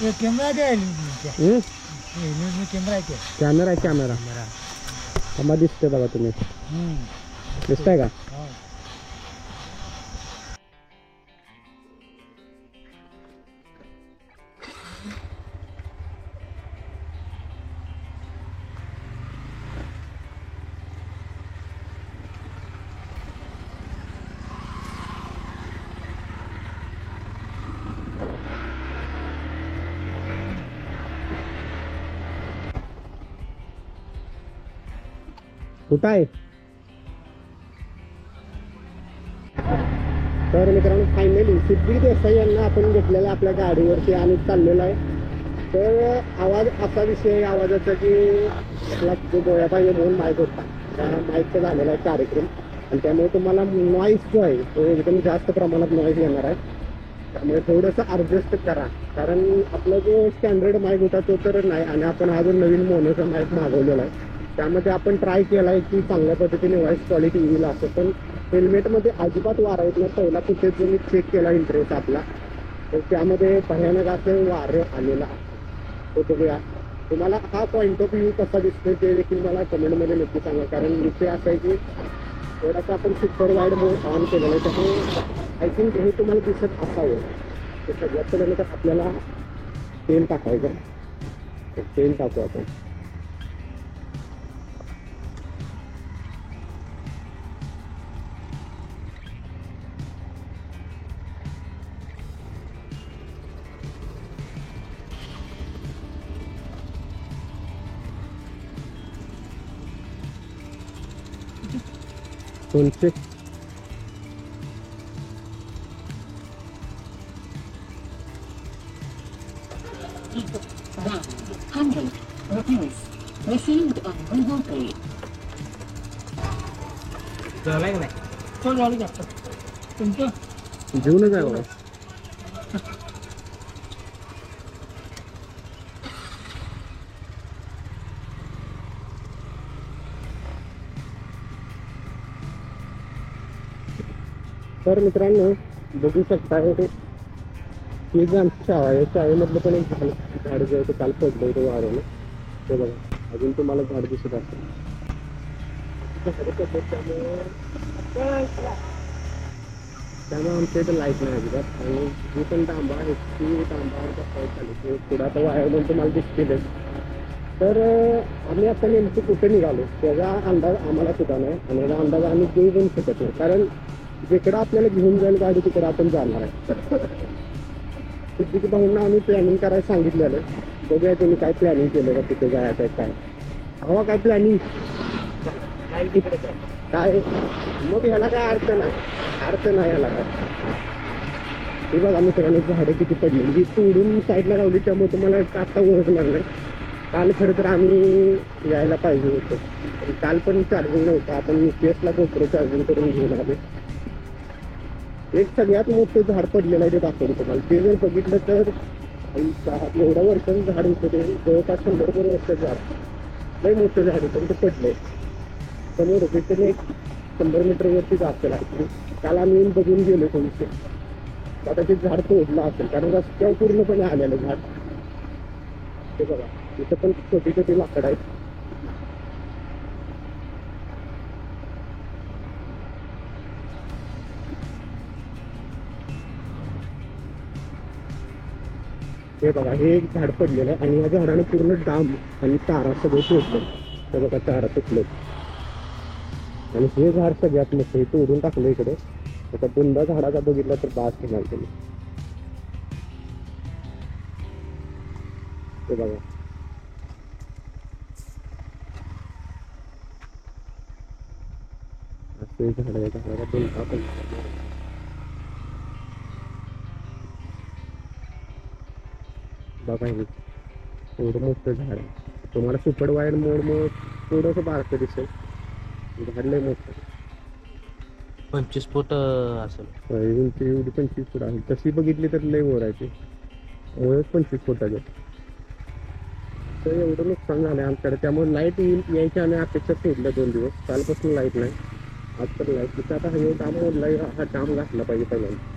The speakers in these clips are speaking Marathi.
कॅमेरा हम्म? कॅमेरा आहे कॅमेरा आहे कॅमेरा. आम्हाला दिसतोय बघा तुम्ही, दिसताय का? कुठं आहे? तर मित्रांनो फायनली सिद्धी देसाई यांना आपण घेतलेला आपल्या गाडीवरती आणि चाललेला आहे. तर आवाज असा विषय आवाजाचा की आपला जो गोळ्यापाहिजे म्हणून माईक होता त्या माईकचा झालेला आहे कार्यक्रम आणि त्यामुळे तुम्हाला नॉईस जो आहे तो एकदम जास्त प्रमाणात नॉईज येणार आहे. त्यामुळे थोडंसं ॲडजस्ट करा, कारण आपला जो स्टँडर्ड माईक होता तो तर नाही आणि आपण हा जो नवीन मोनोचा माईक मागवलेला आहे त्यामध्ये आपण ट्राय केला आहे की चांगल्या पद्धतीने व्हॉइस क्वालिटी येईल असं, पण हेल्मेटमध्ये अजिबात वारा येत नाही. पहिला कुठे जो मी चेक केला इंटरेस्ट आपला तर त्यामध्ये भयानक असं वारं आलेलं आहे. तो बघूया तुम्हाला हा पॉईंट ऑफ व्ह्यू कसा दिसतोय ते देखील मला कमेंटमध्ये नक्की सांगा, कारण विषय असा आहे की थोडासा आपण सुपर वाईड मोड ऑन केलेला आहे त्यामुळे आय थिंक हे तुम्हाला दिसत असावं. तर सगळ्यात पहिल्यांदा तर आपल्याला तेल टाकायचं, तेल टाकू आपण. कोणते घेऊनच आहे बघा. तर मित्रांनो बघू शकता हे जी आमची शाळा आहे शाळेमधलं पण एक झाड जे आहे ते काल पडलं होतं वाऱ्याने. ते बघा अजून तुम्हाला झाड दिसत असेल. त्यामुळे आमच्या इथं लाईट नाही अजिबात आणि जी पण तांबा आहे ती तांबावर पाऊस चालू पुढं आता वायर म्हणून तुम्हाला दिसतीलच. तर आम्ही आता नेमकी कुठे निघालो त्याचा अंदाज आम्हाला सुद्धा नाही आणि याचा अंदाज आम्ही देऊ पण शकत नाही, कारण जिकडं आपल्याला घेऊन जाईल गाडी तिकडं आपण जाणार आहे. सिद्धीच्या भाऊंना आम्ही प्लॅनिंग करायला सांगितलेलं. बघूया त्यांनी काय प्लॅनिंग केलं का तिथे जायचं आहे काय हवा काय प्लॅनिंग काय मग ह्याला काय अर्थ नाही ह्याला काय. हे बघा मित्रांनो झाडं किती पडली जी तोडून साईडला लावली त्यामुळे तुम्हाला आता ओळखणार नाही. काल खरं तर आम्ही यायला पाहिजे होतं, काल पण चार्जिंग नव्हतं. आपण UPS ला गोप्रो चार्जिंग करून घेऊन आले. एक सगळ्यात मोठं झाड पडलेलं आहे ते दाखवलं तुम्हाला. ते जर बघितलं तर एवढ्या वर्षाचं झाड होतं ते जवळपास 100 वर्षाचं झाड. लई मोठं झाड होतं ते पडलंय समोर होते तरी 100 मीटरवरती जातं लागते. काल आम्ही येऊन बघून गेलो थोडीसे. आता ते झाड तोडलं असेल कारण रस्त्यावर पूर्णपणे आलेलं झाड. ते बघा इथं पण छोटी छोटी लाकडं आहेत. हे बघा हे एक झाड पडलेलं आहे आणि या झाडाने पूर्ण डांब आणि तारा सगळं तोडलं. हे बघा तारा तुटलं आणि हे झाड सगळ्यात मोठं हे तोडून टाकलं इकडे. आता बुंदा झाडाचा बघितला तर बास घेणार तुम्ही. हे बघा असं झाड आहे. झाडाला बुंदा पण बघा एवढं मोठं झाड आहे. तुम्हाला सुपड वायर मोड थोडंसं बारकं दिसेल. झाड लय मोठं 25 फूट असेल. उंची एवढी 25 फूट आहे. तशी बघितली तर लय वर आहे ती. 25 फुटाचे. तर एवढं नुकसान झालं आमच्याकडे त्यामुळे लाईट यायची आम्ही अपेक्षा सोडल्या 2 दिवस. कालपासून लाईट नाही. आज तर लाईट तिथं आता हे डाम मोडला हा डाम घातला पाहिजे पहिल्यांदा.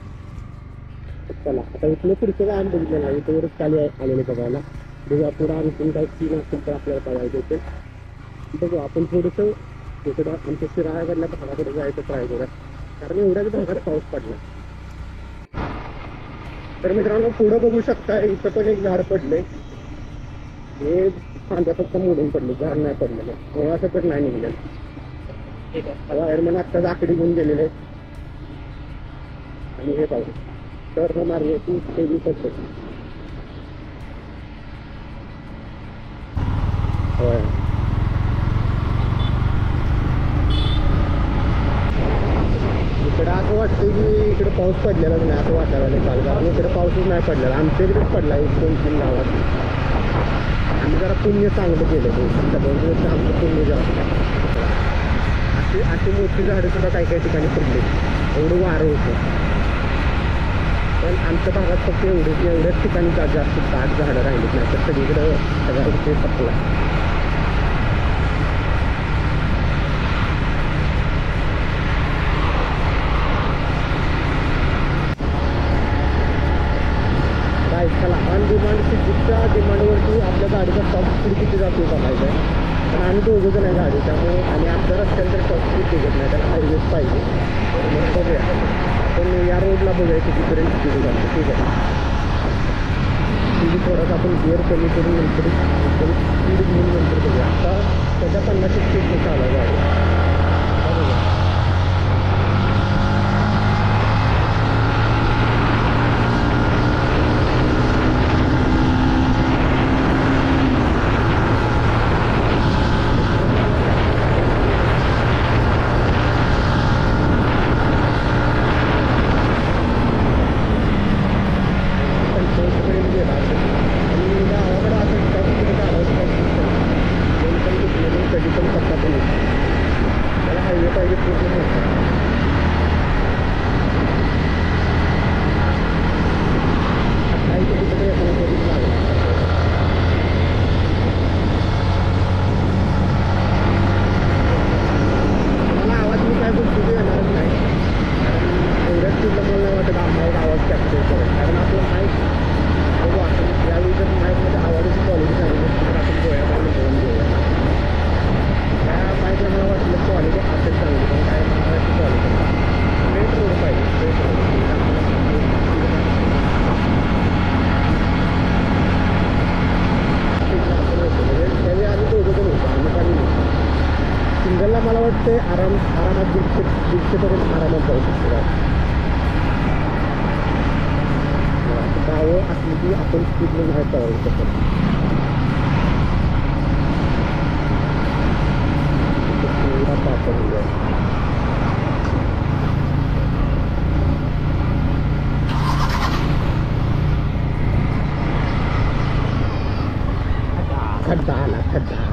चला आता इथलं पुढचं काय आम्ही बघितलं नाही इथवरच खाली आलेले बघायला बघूया पुढं आणखीन काही सीन असेल तर आपल्याला बघायला येते बघू आपण थोडंसं इकडं आमच्या शिराळ्याकडल्या भागाकडे जायचं ट्राय करूया कारण एवढ्याच भागात पाऊस पडला तर मित्रांनो पुढं बघू शकता इथं पण एक झाड पडले हे फांद्या फक्त मोडून पडले झाड नाही पडलेलं कोणाचं तर नाही निघलेलं वायरमॅन आत्ता आकडी घेऊन गेलेले आणि हे पाहू तर मारण्याची तेवी पद्धत होय इकडं असं वाटतं की इकडे पाऊस पडलेलाच नाही असं वाटायला काल कारण इकडे पाऊसच नाही पडलेला आमच्या इकडेच पडला 1-2-3 गावात आम्ही जरा पुण्य चांगलं केलं सगळ्यांचं आमचं पुण्य जास्त अशी मोठी झाडं सुद्धा काही काही ठिकाणी पडली एवढं वारं होतं पण आमच्या भागात फक्त एवढ्याच ठिकाणी जास्त दाट झाडं राहिलीत नाही तर सगळीकडं सगळ्या ते सपला चला ऑन डिमांड सिटीच्या डिमांडवरती आपल्या गाडीचा टॉप स्पीड किती जातो बघायचं आहे पण आम्ही दोघं जण आहे गाडी त्यामुळे आणि आमच्या रस्त्याला तर टॉप स्पीड दिसत नाही त्याला हायवेच पाहिजे मग बघूया आपण या रोडला बघूया कितीपर्यंत स्पीड जातो ठीक आहे तिथे थोडासा आपण गिअर कमी करून नंतर एकदम स्पीड घेऊन नंतर बघूया आता त्याच्या 50 स्पीडने चालू गाडी सिंगलला मला वाटतं आरामात 150 पर्यंत आरामात जाऊ शकतो गावं असली की आपण स्पीडने नाही चालवू शकत खड्डा आला खड्डा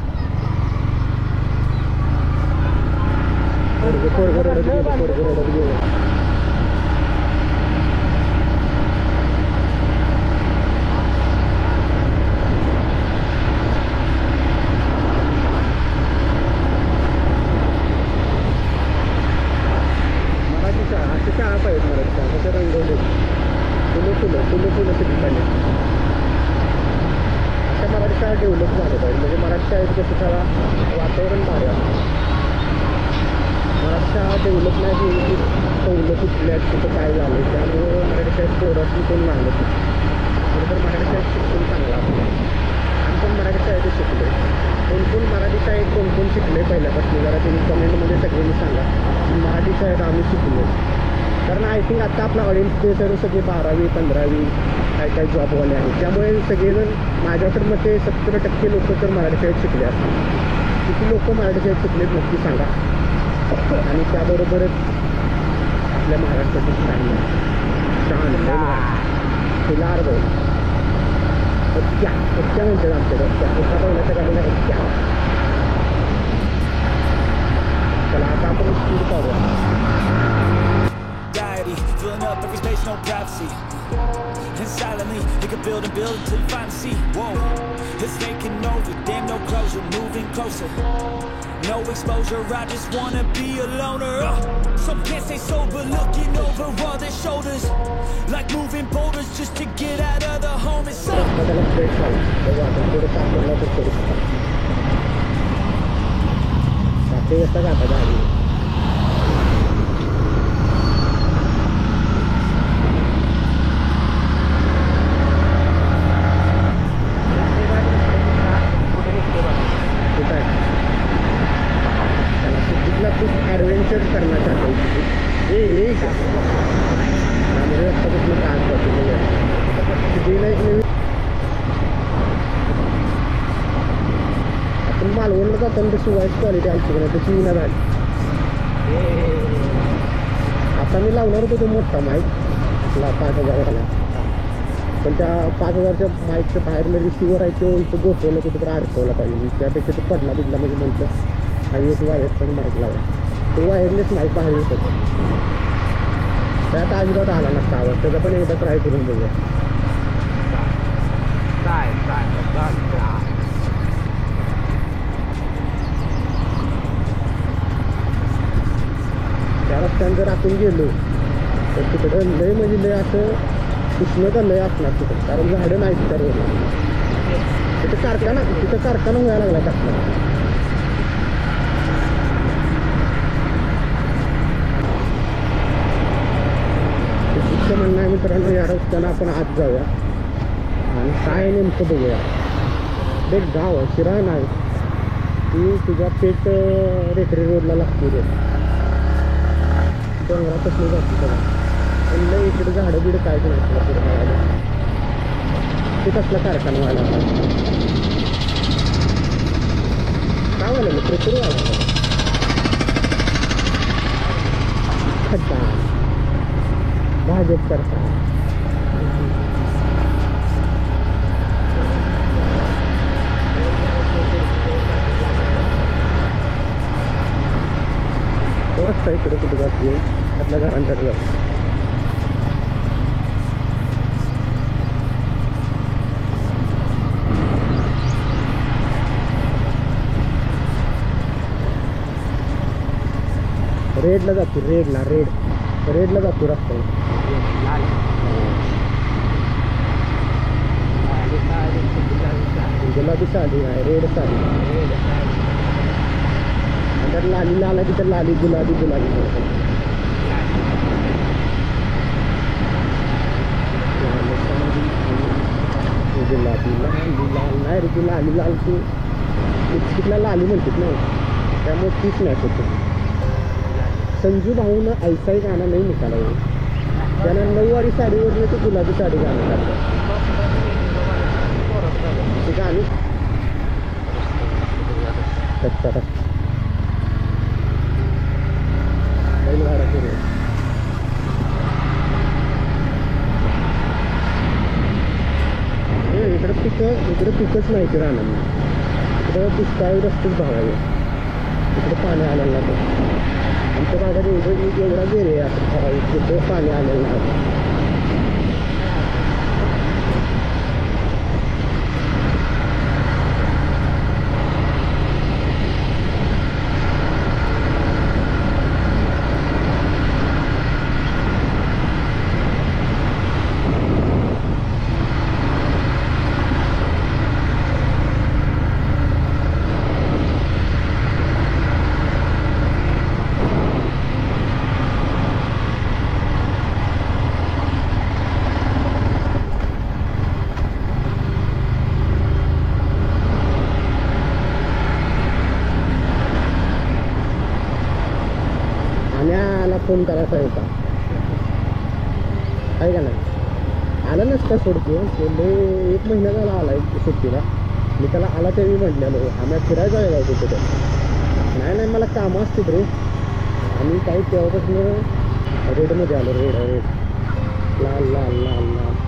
शाळा पाहिजे मला त्याच्या रंगवले फुलं ठिकाणी अशा मराठी शाळा डेव्हलप झालं पाहिजे म्हणजे मराठी शाळेत कसं शाळा वातावरण भारी आहे मराठी शाळा डेव्हलप नाही केली की कौलं कुठल्या कुठं काय झालं त्यामुळे मराठी शाळेत पोरातून कोण मागत बरोबर मराठी शाळेत शिक्षण चांगलं आपलं आम्ही पण मराठी शाळेतच शिकलो कोण मराठी शाळेत कोण शिकले पहिल्यापासून जरा तुम्ही कमेंटमध्ये सगळ्यांनी सांगा की मराठी शाळेत आम्ही शिकलो कारण आय थिंक आता आपला ऑडियन्स ते तर सगळे 12वी 15वी काय जॉबवाले आहेत त्यामुळे सगळेजण माझ्याकडे मग ते 70% लोक तर मराठी शाळेत शिकले असतात किती लोक मराठी शाळेत शिकलेत नक्की सांगा आणि त्याबरोबरच आपल्या महाराष्ट्राची शान खिलार भाऊ एक्या म्हणतात आमच्याकडे एका पहिल्याच्या गाडीला एक्या चला आता आपण स्पीड पाहूया filling up every space, no privacy. And silently, you can build and build until you finally see. Whoa, it's taking over, damn no closure, moving closer. No exposure, I just wanna be a loner. Some can't stay sober, looking over all their shoulders, like moving boulders just to get out of the home. It's so त्याला ब्रेक लावला तेव्हा आपण थोडं सापडला तर करू शकतो ते येतं का आता गाडी ॲडव्हेंचर करना चाहता हूँ ये का मेरे रास्ता कुछ मैं काम करती हूँ एक नवीन आपण मालवणला जाताना तशी वाईट क्वालिटी आमची पण तशी विना झाली आता मी लावणार होतो तो मोठा माईक 5,000 पण त्या 5,000च्या माईकच्या बाहेर मी रिसिव्हर आहे तो इथं गोठवलं कुठं तर अडकवला पाहिजे त्यापेक्षा तो पडला बिडला म्हणजे म्हणतं आणि एक वायरचा माईक लावा तो वायरलेस माईक बाहेर येत होता त्यात अजिबात आला नसता आवाज त्याचा पण एकदा ट्राय करून बघूया त्या रस्त्याने जर आपण गेलो तर तिकडं लय म्हणजे लय असं उष्णता लय असणार तिकडं कारण झाडं नाही तिथं तिथं कारखाना व्हायला लागला टाकला म्हणणं आहे मित्रांनो या रस्त्यानं आपण आत जाऊया आणि काय नेमकं बघूया एक गाव आहे शिराळ नाही ती तुझ्या पेठ रेकरी रोडला लागते रे डोंगरापासून जाते सगळं पण लई इकडे झाडं बिडं काय नाही तुला पुढे व्हायला ते कसला कारखाना व्हायला काय व्हायला पेट्रोल व्हायला खड्डा भाजप सरकार रस्ता इकडे कुठे जाते आपल्या घरांकडे जातो रेडला जातो रेडला जातो रस्ता गुलाबी साडी आहे रेड साडी तर लाली लाल आहे तिथं लाली गुलाबी गुलाबी गुलाबी लाली लाल नाही रे ती लाली लाल ती तिथला लाली म्हणतात ना त्यामुळे तीच नाही होतं संजू भाऊनं ऐसाही गाणं नाही निघाला त्यानं 9वारी साडीवरनं ते गुलाबी साडी गाणं काढलं ते गाणी बैलगाडा सुरू इकडे पिकच नाही ते राहणार इकडं दुष्काळी रस्तेच भाव आहे इकडे पाणी आलेलं नाही आमच्या भागात एवढा गेले असं तिथं पाणी आलेलं नाही फोन करायचा होता आहे का नाही आला नसता सोडतो पहिले 1 महिना झाला आला सुट्टीला मी त्याला आला त्यावेळी म्हटलेलो आम्ही फिरायचं आहे का कुठे नाही मला कामं असतात रे आणि काही तेव्हापासून रेडमध्ये आलो रेड लाल लाल लाल लाल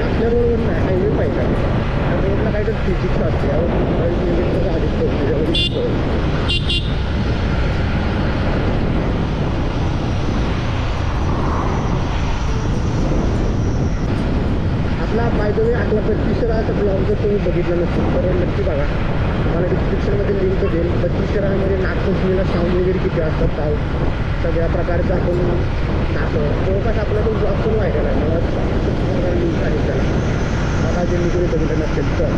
असल्या रोडवर नाही हायवे पाहिजे त्या रोडला काय तर फिजिक्स असते गाडी आपला बायदवे आपला 32 राहाचा ब्लॉग जर तुम्ही बघितला नसेल तर नक्की बघा. तुम्हाला डिस्क्रिप्शनमध्ये लिंक देईल. 32 राहामध्ये नागपंचमीला साऊंड वगैरे किती असतात काय सगळ्या प्रकारचं आपण जवळपास आपला तो ब्लॉग पण व्हायला आहे. मला लिंक आहे त्याला मला जे मी तुम्ही बघितलं नसेल तर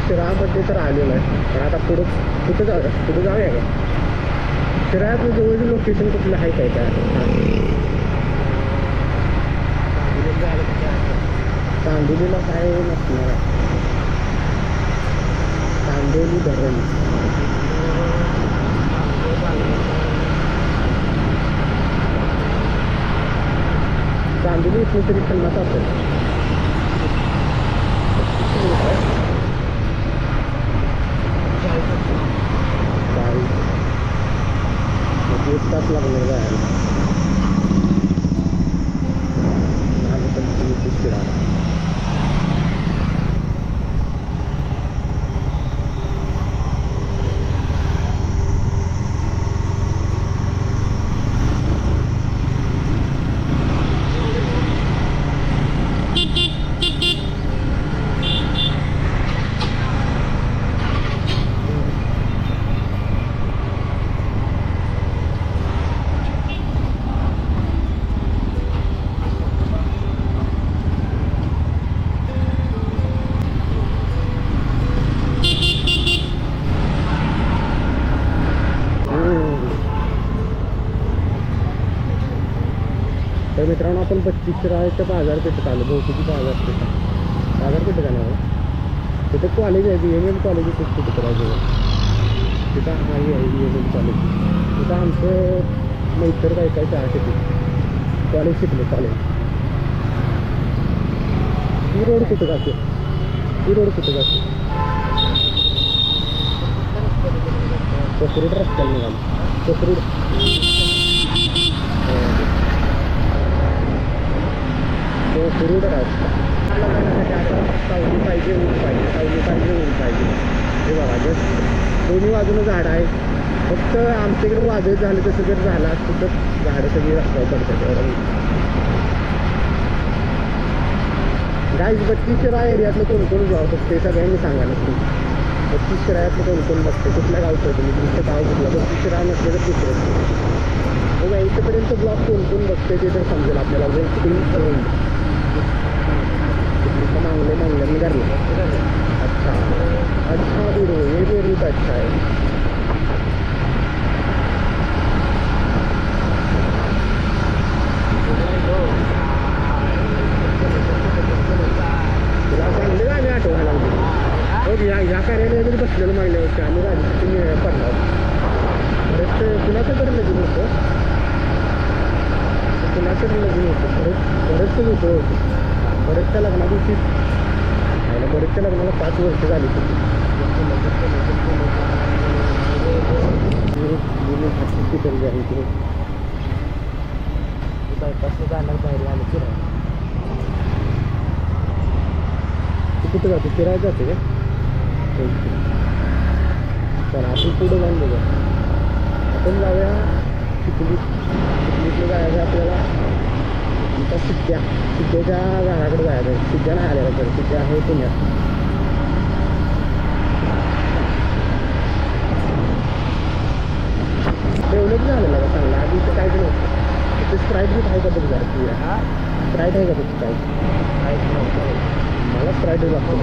शिराळमध्ये तर आलेलं आहे पण आता कुठं जाऊया का शिराळ्यातलं जवळचं लोकेशन कुठलं आहे काय चांदोलीला काय नसणार चांदोली धरण चांदोली इथून तरी 50 असेल. एक तास लागणार जायला तर मित्रांनो आपण 32 राहायच्या बाजारपेठेत आलो. बहुतेक बाजारपेठ जाणार तिथे कॉलेज आहे BMM कॉलेज कुठे करायचं तिथं नाही आहे BMM कॉलेज तिथं आमचं मैत्र काय शाळा शिकली कॉलेज शिकले कॉलेज. ही रोड कुठं जाते कोथरूड रस्त्याला निघाली कोथरूड सावली पाहिजे ऊन पाहिजे हे बघा जस्ट दोन्ही बाजूनं झाडं आहे. फक्त आमच्याकडे वादळ झालं तसं जर झालं असतं तर झाडं सगळी रस्त्यावर पडतात. गाईज 32 शिराळा एरियातलं कोण जाऊ ते सगळ्यांनी सांगा नसते. 32 शिराळ्यातलं कोण बघते कुठल्या गावचं तुम्ही तुमचं गाव कुठलं 32 शिराळा नसलं तर दुसरं मग इथंपर्यंत ब्लॉग कोण बघते ते तर समजेल आपल्याला मांगले मी धरलं. अच्छा गुरु ये रूट अच्छा आहे. तुला चांगले गाणे आठवायला लागले ह्या कार्यालयामध्ये बसलेलं मागल्या वर्षी आम्ही गाडी पडला परत कुणाचं तर लगीन होतं बरेचसे लोक होते. बरेचच्या लग्ना दिवशी बरेचच्या लग्नाला 5 वर्ष झाली तिथे आहे तिथे बायपासला जाणार बाहेर आलं फिरायला. कुठं जाते फिरायला जाते का चला आपण पुढे जाऊन बघूया. आपण जाऊया चिखलीतलं जायचं आपल्याला आता सिद्ध्याच्या घराकडे जायचं. सिद्ध्या नाही आलेला तर सिद्ध्या आहे पुण्यात. डेव्हलप झालेला का चांगला आधी इथं काहीच नव्हतं. ते स्प्राईट बी आहे का बघ जरा स्प्राईट आहे का तुझी स्प्राईट मला स्प्राईट लागतो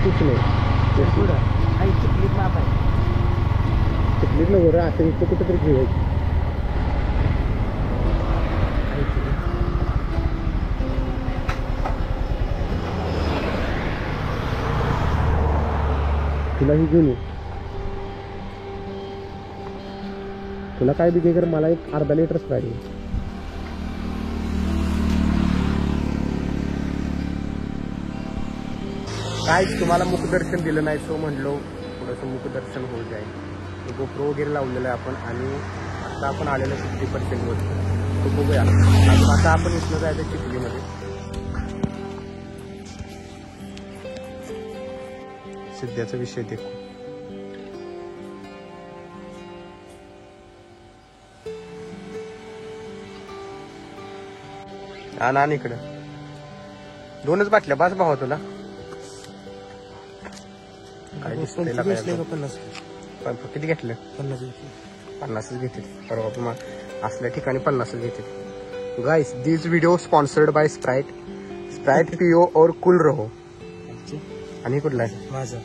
कुछ नाही चिखलीत नव्हतं असं इथं कुठं तरी घेऊया. तुला ही घेऊन ये. तुला काय बिघे कर, मला एक अर्धा लिटरच पाहिजे. काय तुम्हाला मुखदर्शन दिलं नाही, सो म्हणलो थोडंसं मुखदर्शन होऊ जाईल. गोप्रो वगैरे लावलेलं आहे आपण आणि आता आपण आलेलं 50% वर. तो बघूया अजून. आता आपण इथलं जायचं चिखलीमध्ये. सध्याचा विषय देखो. ना इकडं 2च बाटल्या बस भावा तुला. काय दिसतंय का? 50 किती घेतलं? 50च घेते. परवा पण असल्या ठिकाणी 50च घेते. Guys this video sponsored by Sprite पिओ और कूल रहो. आणि कुठला आहे माझा?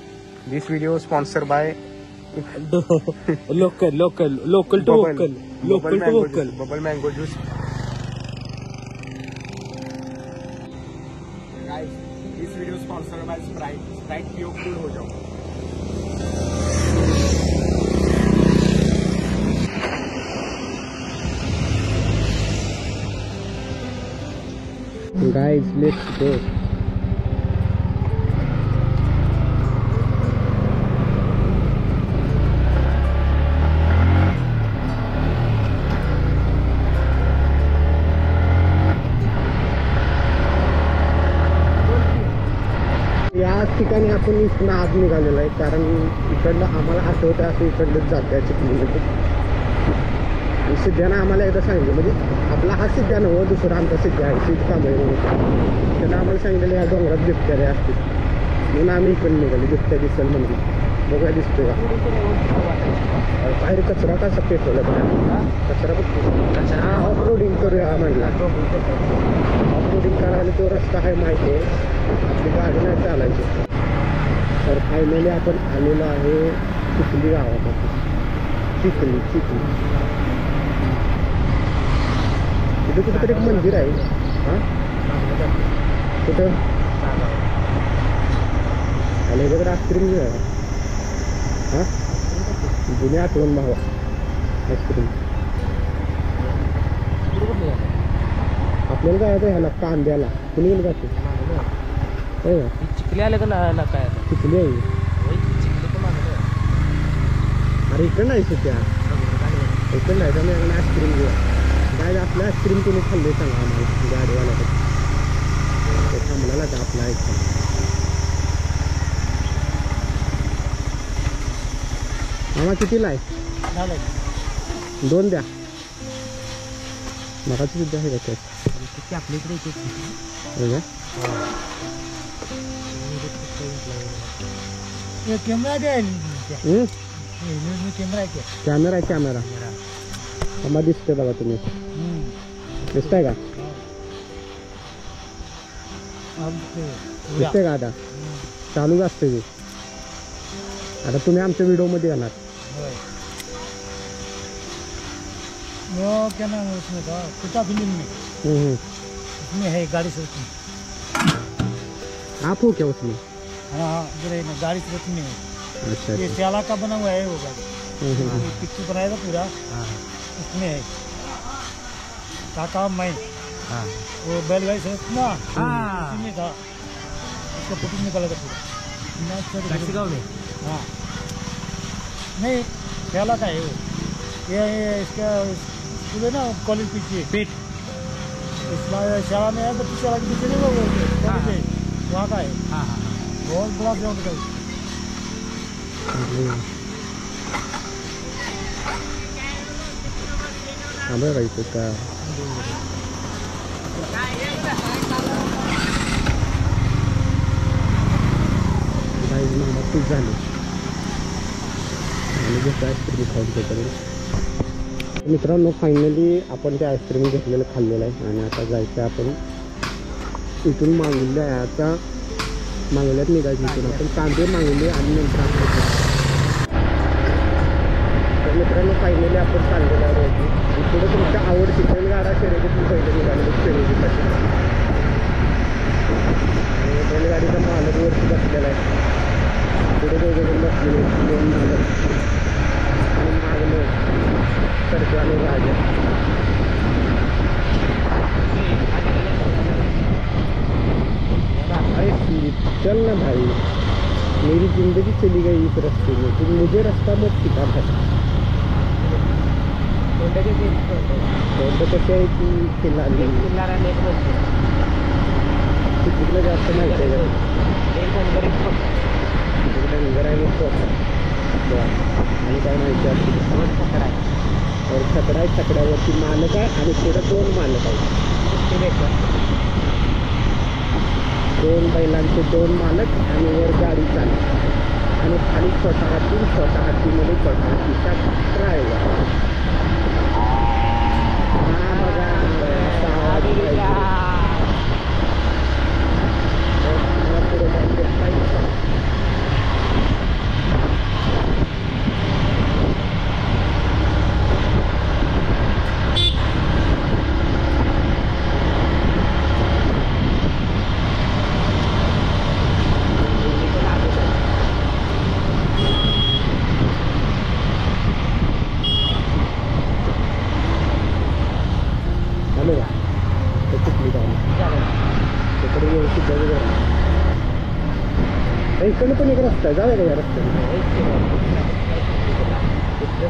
This video sponsor by local to vocal. Bubble mango juice. Guys this video sponsored by Sprite पियो कूल हो जाओ. Guys let's go. याच ठिकाणी आपण इथून आज निघालेलो आहे, कारण इकडलं आम्हाला आठवतं असं इकडलंच जाते चिखलीमध्ये. आणि सिद्ध्यानं आम्हाला एकदा सांगितलं, म्हणजे आपला हा सिद्ध्या नव्ह, दुसरा आमचा सिद्ध्या आहे, सिद्ध कांबळे म्हणून. त्यानं आम्हाला सांगितलं ह्या डोंगरात बिबट्या असतील, म्हणून आम्ही इकडून निघालो. बिबट्या दिसेल म्हणजे बघा दिसतोय का बाहेर कचरा कसा पेटवला कचरा बघतो. ऑफरोडिंग करूया म्हणला. ऑफरोडिंग करायला तो रस्ता आहे माहिती आहे, आपली गाडी नाही चालायची. तर फायनली आपण आलेलो आहे चिखली गावात. चिखली तिथे कुठेतरी एक मंदिर आहे. हां कुठं आणि याच्याकडे आईस्क्रीम घेऊया. हां जुनी आठवण भावा आईस्क्रीम. आपल्याला जायचं ह्याला कांद्याला. कुणी गेलं जाते होय का? चिखली आले का ना? काय चिखली आहे. चिखली पण आलं. अरे इकडं नाही सुट्या, इकडं नाही. त्यामुळे याकडे आईस्क्रीम घेऊया. काय आपलं आईस्क्रीम तुम्ही खाल्ले सांगा आम्हाला गाडीवाल्याकडे. ते थांबला का आपला आईस्क्रीम. मामा कितीला आहे? 2 द्या. मगाची सुद्धा आहे का ते आपल्या इकडे कॅमेरा द्यायला कॅमेरा कॅमेरा आम्हाला दिसतोय बघा. तुम्ही दिसताय का? दिसतंय का? आता चालूच असते ते. आता तुम्ही आमच्या व्हिडिओमध्ये येणार. वो क्या नाम है उसमें का कुत्ता फिल्म में उसमें है गाड़ी से उसमें. आप हो क्या उसमें? हाँ बुरे ना गाड़ी से उसमें है. अच्छा ये स्याला का बना हुआ है वो गाड़ी. पिक्चर बनाया था पूरा उसमें है. काका मैं वो बैलगाड़ी से ना उसमें था. उसका फोटो निकाला था पूरा. हाँ नहीं स्याला का है वो. ये इसका स्कूल है ना कॉलेज पीछे पेट शाला में है. तो शाला के पीछे नहीं वो कॉलेज है वहाँ का है. बहुत बड़ा ग्राउंड का है. आंबे राहायचं का? खूप झाले आणि जसं आईस्क्रीम खाऊन त्याच्याकडे. मित्रांनो फायनली आपण ते आईस्क्रीम घेतलेलं खाल्लेलं आहे आणि आता जायचं आपण इथून मागवले आहे. आता मागवल्यात निघायचं इथून आपण कांदे मागवले आणि नंतर आपण. तर मित्रांनो फायनली आपण चाललेलं आहे रोजी. आणि पुढे तुमच्या आवडती बैलगाडा शर्यतीतून पहिले निघालेलं शर्यतीसाठी. बैलगाडीचा मालक वरती बसलेला आहे. पुढे दोघे जण बसलेले चल ना भाई, मेरी जिंदगी चली गई इस रास्ते में, तुम मुझे रास्ता मत सिखा भाई. तोंड कशी आहे ती खिल्लारी तिकडे जास्त माहिती आहे का तिकडे डंगर आहे मग आणि काय माहिती आहे और छकडा आहे, छकड्यावरती मालक आहे आणि पुढं 2 मालक आहेत, 2 बैलांचे 2 मालक आणि वर गाडी चालू आणि खाली छोटा हातीमध्ये छोटा हातीचा ड्रायव्हर. हा बघा असा आवाज यायचा. मला पुढे जाऊन देत नाही. इकडनं पण एक रस्ता आहे, जाऊया का या रस्त्याने?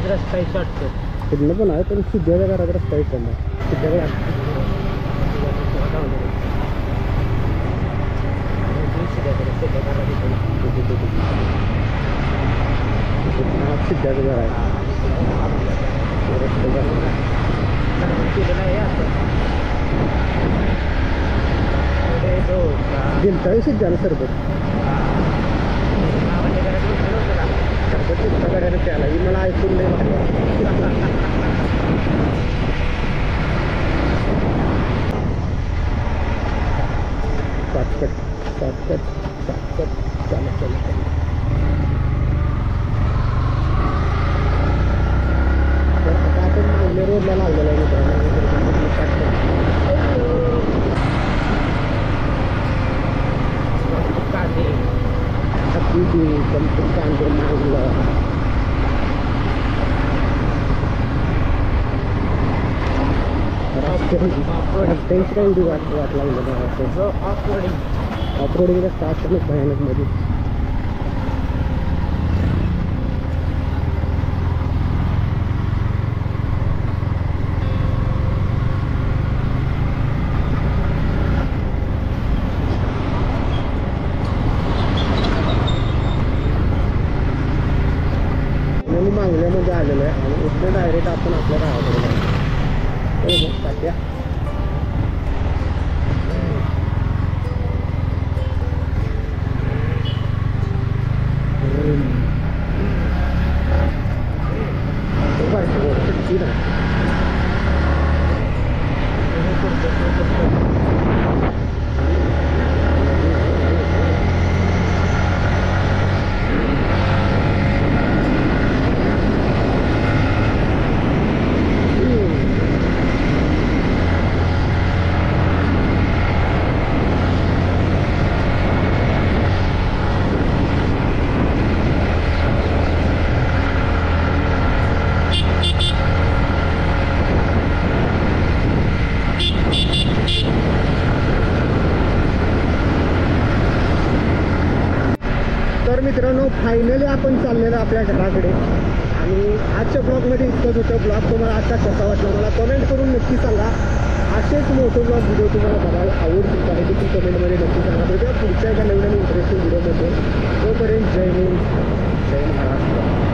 रस्ता आहे शॉर्टकट. तिकडनं पण आहे, पण सिद्ध्याच्या घरात रस्ता आहे इकडनं. सिद्ध्याच्या सिद्ध्याचं घर आहे दिलता सिद्ध्यानं सरबत गाड्याने प्याला ही मला ऐकून नाही शॉर्टकट चालत तर आता आपण मागल्या रोडला लागलेला आहे कांदे मागलं रस्त्यांची काही एवढी वाट लागलं ऑफरोडिंग रस्ता अचानक भयानक मध्ये. मागण्यामध्ये आलेलं आहे आणि इथं डायरेक्ट आपण आपल्या गावाकडे जाऊ. सध्या तर मित्रांनो फायनली आपण चाललेलो आपल्या घराकडे आणि आजच्या ब्लॉगमध्ये इतकंच होतं. ब्लॉग तुम्हाला आजचा कसा वाटला मला कमेंट करून नक्की सांगा. असेच मोठे ब्लॉग व्हिडिओ तुम्हाला बघायला आवडतील का हे देखील कमेंटमध्ये नक्की सांगा. भेटूया पुढच्या एका नवीन इंटरेस्टिंग व्हिडिओमध्ये. तोपर्यंत जय हिंद, जय महाराष्ट्र.